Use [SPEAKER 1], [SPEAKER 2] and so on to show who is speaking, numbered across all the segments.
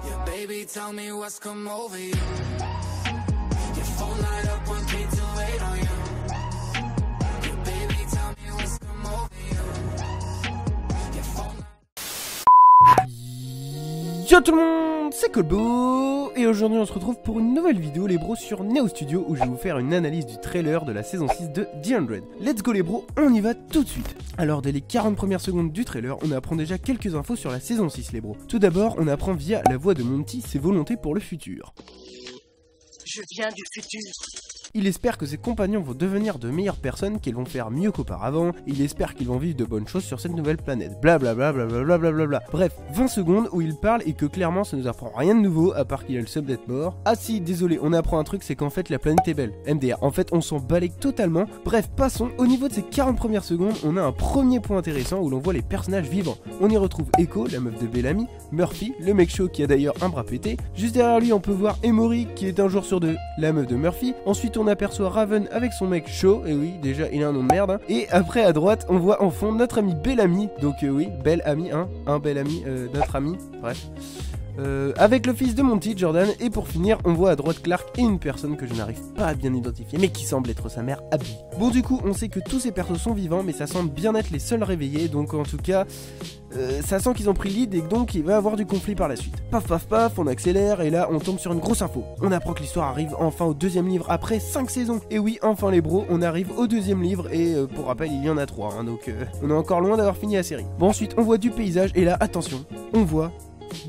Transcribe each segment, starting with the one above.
[SPEAKER 1] Yeah, baby, tell me what's come over you. Your phone light up one 3 to 8 on you. Yeah, baby, tell me what's come over you. Your phone
[SPEAKER 2] Yo tout le monde, c'est Colbo et aujourd'hui on se retrouve pour une nouvelle vidéo les bros sur Neo Studio où je vais vous faire une analyse du trailer de la saison 6 de The 100. Let's go les bros, on y va tout de suite. Alors dès les 40 premières secondes du trailer, on apprend déjà quelques infos sur la saison 6 les bros. Tout d'abord, on apprend via la voix de Monty ses volontés pour le futur.
[SPEAKER 3] Je viens du futur.
[SPEAKER 2] Il espère que ses compagnons vont devenir de meilleures personnes, qu'ils vont faire mieux qu'auparavant, il espère qu'ils vont vivre de bonnes choses sur cette nouvelle planète, blablabla blablabla blablabla. Bref, 20 secondes où il parle et que clairement ça nous apprend rien de nouveau à part qu'il a le seum d'être mort. Ah si, désolé, on apprend un truc, c'est qu'en fait la planète est belle, MDR, en fait on s'en balèque totalement. Bref, passons, au niveau de ces 40 premières secondes, on a un premier point intéressant où l'on voit les personnages vivants. On y retrouve Echo, la meuf de Bellamy, Murphy, le mec chaud qui a d'ailleurs un bras pété, juste derrière lui on peut voir Emory qui est un jour sur deux, la meuf de Murphy, ensuite on aperçoit Raven avec son mec chaud, et oui, déjà il a un nom de merde, hein. Et après à droite, on voit en fond notre ami Bellamy, donc oui, bel ami, hein, un bel ami, notre ami, bref. Avec le fils de Monty, Jordan, et pour finir, on voit à droite Clark et une personne que je n'arrive pas à bien identifier, mais qui semble être sa mère, Abby. Bon, du coup, on sait que tous ces persos sont vivants, mais ça semble bien être les seuls réveillés, donc en tout cas, ça sent qu'ils ont pris le lead et donc il va y avoir du conflit par la suite. Paf paf paf, on accélère et là on tombe sur une grosse info. On apprend que l'histoire arrive enfin au deuxième livre après 5 saisons. Et oui, enfin les bros, on arrive au deuxième livre et pour rappel il y en a 3, hein, donc on est encore loin d'avoir fini la série. Bon, ensuite on voit du paysage et là attention, on voit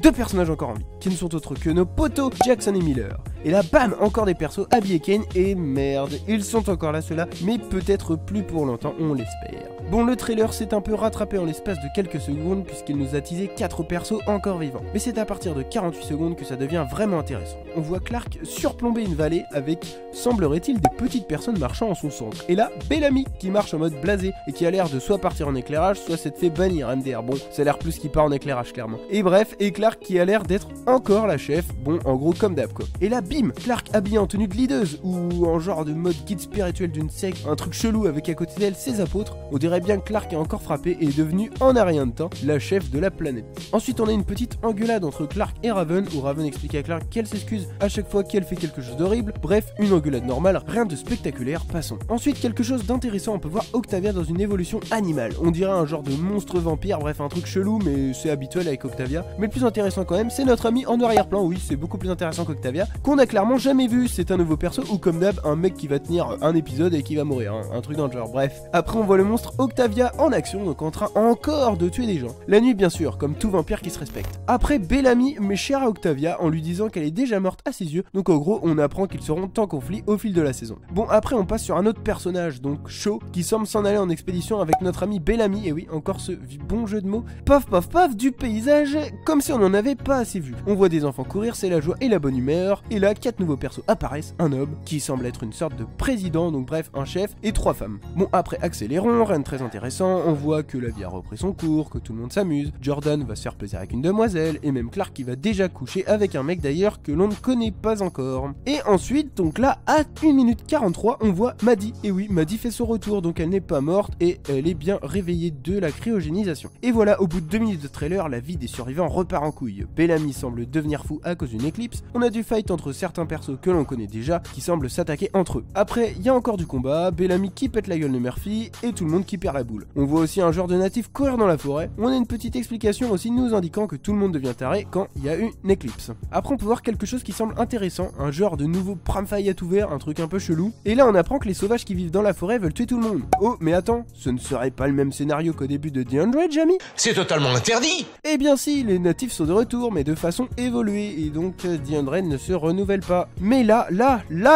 [SPEAKER 2] deux personnages encore en vie, qui ne sont autres que nos potos Jackson et Miller. Et là, bam, encore des persos, Abby et Kane, et merde, ils sont encore là ceux-là, mais peut-être plus pour longtemps, on l'espère. Bon, le trailer s'est un peu rattrapé en l'espace de quelques secondes, puisqu'il nous a teasé 4 persos encore vivants. Mais c'est à partir de 48 secondes que ça devient vraiment intéressant. On voit Clark surplomber une vallée avec, semblerait-il, des petites personnes marchant en son centre. Et là, Bellamy, qui marche en mode blasé, et qui a l'air de soit partir en éclairage, soit s'être fait bannir MDR. Bon, ça a l'air plus qu'il part en éclairage, clairement. Et bref, et Clark qui a l'air d'être encore la chef, bon, en gros comme d'hab quoi. Et là, bim, Clark habillé en tenue de leaduse, ou en genre de mode guide spirituel d'une secte, un truc chelou avec à côté d'elle ses apôtres, on dirait bien que Clark est encore frappé et est devenu en un rien de temps la chef de la planète. Ensuite on a une petite engueulade entre Clark et Raven, où Raven explique à Clark qu'elle s'excuse à chaque fois qu'elle fait quelque chose d'horrible, bref, une engueulade normale, rien de spectaculaire, passons. Ensuite quelque chose d'intéressant, on peut voir Octavia dans une évolution animale, on dirait un genre de monstre vampire, bref un truc chelou mais c'est habituel avec Octavia, mais le plus intéressant quand même c'est notre ami en arrière-plan, oui c'est beaucoup plus intéressant qu'Octavia, qu'on a clairement jamais vu, c'est un nouveau perso ou comme d'hab un mec qui va tenir un épisode et qui va mourir, hein, un truc dans le genre, bref. Après on voit le monstre Octavia en action, donc en train encore de tuer des gens. La nuit bien sûr, comme tout vampire qui se respecte. Après Bellamy met cher à Octavia en lui disant qu'elle est déjà morte à ses yeux, donc en gros on apprend qu'ils seront en conflit au fil de la saison. Bon après on passe sur un autre personnage, donc Shaw, qui semble s'en aller en expédition avec notre ami Bellamy, et oui encore ce bon jeu de mots, paf paf paf du paysage, comme si on n'en avait pas assez vu. On voit des enfants courir, c'est la joie et la bonne humeur, et là 4 nouveaux persos apparaissent, un homme qui semble être une sorte de président, donc bref un chef, et 3 femmes. Bon après accélérons, rien de très intéressant, on voit que la vie a repris son cours, que tout le monde s'amuse, Jordan va se faire plaisir avec une demoiselle, et même Clark qui va déjà coucher avec un mec d'ailleurs que l'on ne connaît pas encore. Et ensuite, donc là, à 1 minute 43, on voit Maddie, et oui, Maddie fait son retour, donc elle n'est pas morte, et elle est bien réveillée de la cryogénisation. Et voilà, au bout de 2 minutes de trailer, la vie des survivants repart en couille. Bellamy semble devenir fou à cause d'une éclipse, on a du fight entre certains persos que l'on connaît déjà, qui semblent s'attaquer entre eux. Après, il y a encore du combat, Bellamy qui pète la gueule de Murphy, et tout le monde qui perd la boule. On voit aussi un genre de natif courir dans la forêt. On a une petite explication aussi nous indiquant que tout le monde devient taré quand il y a une éclipse. Après on peut voir quelque chose qui semble intéressant, un genre de nouveau pram-faille à tout vert, un truc un peu chelou. Et là on apprend que les sauvages qui vivent dans la forêt veulent tuer tout le monde. Oh mais attends, ce ne serait pas le même scénario qu'au début de The 100, Jamie?
[SPEAKER 4] C'est totalement interdit!
[SPEAKER 2] Eh bien si, les natifs sont de retour mais de façon évoluée et donc The 100 ne se renouvelle pas. Mais là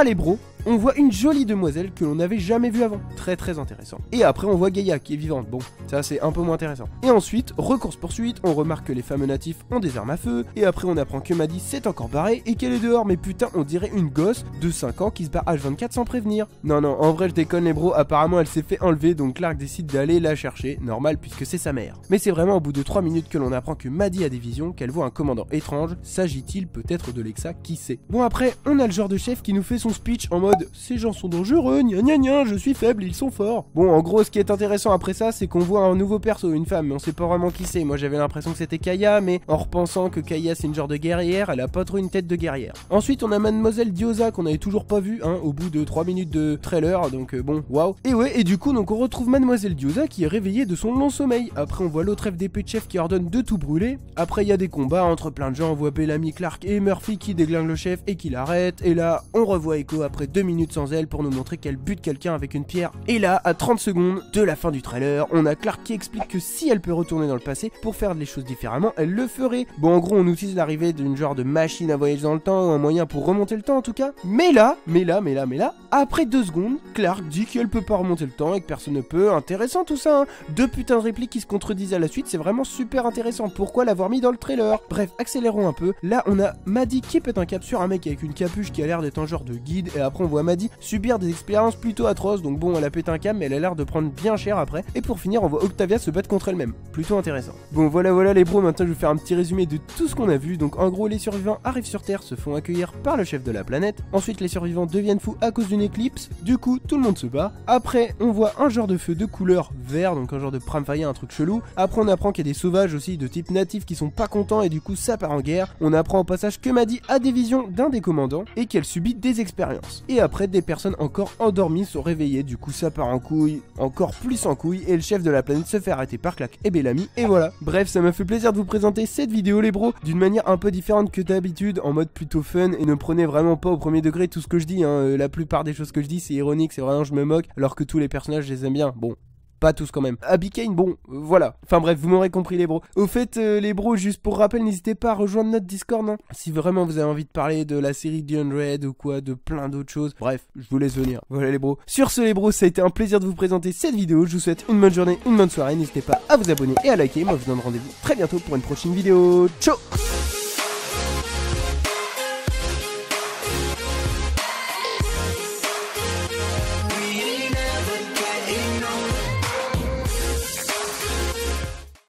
[SPEAKER 2] les bros, on voit une jolie demoiselle que l'on n'avait jamais vue avant, très intéressant. Et après on voit Gaïa qui est vivante, bon, ça c'est un peu moins intéressant. Et ensuite, recourse-poursuite, on remarque que les fameux natifs ont des armes à feu, et après on apprend que Maddie s'est encore barrée et qu'elle est dehors, mais putain on dirait une gosse de 5 ans qui se barre H24 sans prévenir. Non, en vrai je déconne les bros, apparemment elle s'est fait enlever, donc Clark décide d'aller la chercher, normal puisque c'est sa mère. Mais c'est vraiment au bout de 3 minutes que l'on apprend que Maddie a des visions, qu'elle voit un commandant étrange, s'agit-il peut-être de Lexa, qui sait. Bon après, on a le genre de chef qui nous fait son speech en mode mode ces gens sont dangereux, gna gna gna, je suis faible, ils sont forts. Bon, en gros, ce qui est intéressant après ça, c'est qu'on voit un nouveau perso, une femme, mais on sait pas vraiment qui c'est. Moi j'avais l'impression que c'était Kaya, mais en repensant que Kaya c'est une genre de guerrière, elle a pas trop une tête de guerrière. Ensuite, on a Mademoiselle Diyoza qu'on avait toujours pas vu, hein, au bout de 3 minutes de trailer, donc bon, waouh. Et ouais, et du coup, donc on retrouve Mademoiselle Diyoza qui est réveillée de son long sommeil. Après, on voit l'autre FDP de chef qui ordonne de tout brûler. Après, il y a des combats entre plein de gens, on voit Bellamy, Clark et Murphy qui déglinguent le chef et qui l'arrêtent. Et là, on revoit Echo après 2 minutes sans elle pour nous montrer qu'elle bute quelqu'un avec une pierre. Et là, à 30 secondes de la fin du trailer, on a Clark qui explique que si elle peut retourner dans le passé pour faire les choses différemment, elle le ferait. Bon, en gros, on utilise l'arrivée d'une genre de machine à voyager dans le temps, ou un moyen pour remonter le temps en tout cas. Mais là, après 2 secondes, Clark dit qu'elle peut pas remonter le temps et que personne ne peut. Intéressant tout ça, hein. 2 putains de répliques qui se contredisent à la suite, c'est vraiment super intéressant. Pourquoi l'avoir mis dans le trailer? Bref, accélérons un peu. Là, on a Maddie qui pète un cap sur un mec avec une capuche qui a l'air d'être un genre de guide. Et après, on voit Maddie subir des expériences plutôt atroces. Donc bon, elle a pété un câble, mais elle a l'air de prendre bien cher après. Et pour finir, on voit Octavia se battre contre elle-même. Plutôt intéressant. Bon, voilà les bros. Maintenant, je vais faire un petit résumé de tout ce qu'on a vu. Donc en gros, les survivants arrivent sur Terre, se font accueillir par le chef de la planète. Ensuite, les survivants deviennent fous à cause d'une éclipse. Du coup, tout le monde se bat. Après, on voit un genre de feu de couleur vert, donc un genre de pramfaya, un truc chelou. Après, on apprend qu'il y a des sauvages aussi de type natif qui sont pas contents et du coup, ça part en guerre. On apprend au passage que Maddie a des visions d'un des commandants et qu'elle subit des expériences. Et après, des personnes encore endormies sont réveillées. Du coup, ça part en couille, encore plus en couille, et le chef de la planète se fait arrêter par Clark et Bellamy. Et voilà. Bref, ça m'a fait plaisir de vous présenter cette vidéo, les bros, d'une manière un peu différente que d'habitude, en mode plutôt fun, et ne prenez vraiment pas au premier degré tout ce que je dis, hein. La plupart des choses que je dis, c'est ironique, c'est vraiment je me moque, alors que tous les personnages, je les aime bien. Bon. Pas tous quand même. Abby Kane, bon, voilà. Enfin bref, vous m'aurez compris les bros. Au fait, les bros, juste pour rappel, n'hésitez pas à rejoindre notre Discord, hein, si vraiment vous avez envie de parler de la série The 100 ou quoi, de plein d'autres choses. Bref, je vous laisse venir. Voilà les bros. Sur ce les bros, ça a été un plaisir de vous présenter cette vidéo. Je vous souhaite une bonne journée, une bonne soirée. N'hésitez pas à vous abonner et à liker. Moi, je vous donne rendez-vous très bientôt pour une prochaine vidéo. Ciao!